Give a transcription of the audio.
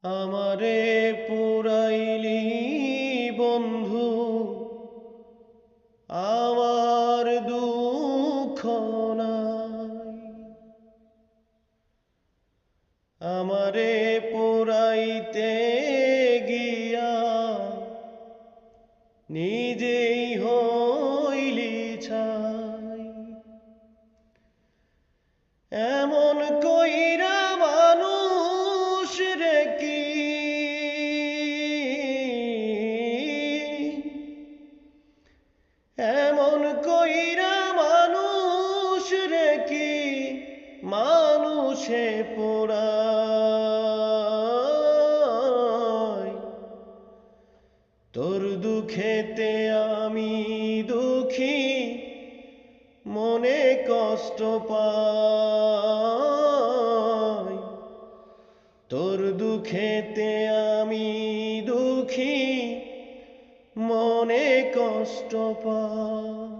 আমারে পুরাইলি বন্ধু আমার দুঃখ নাই। আমারে পুরাইতে গিয়া নিজেই হইলি ছাই। এমন কইরা মানুষ রে কি এমন কইরা মানুষ রে কি মানুষে পোড়ায়। তোর দুঃখেতে আমি দুঃখী মনে কষ্ট পাই। তোর দুঃখেতে আমি দুঃখী মনে কষ্ট পাই।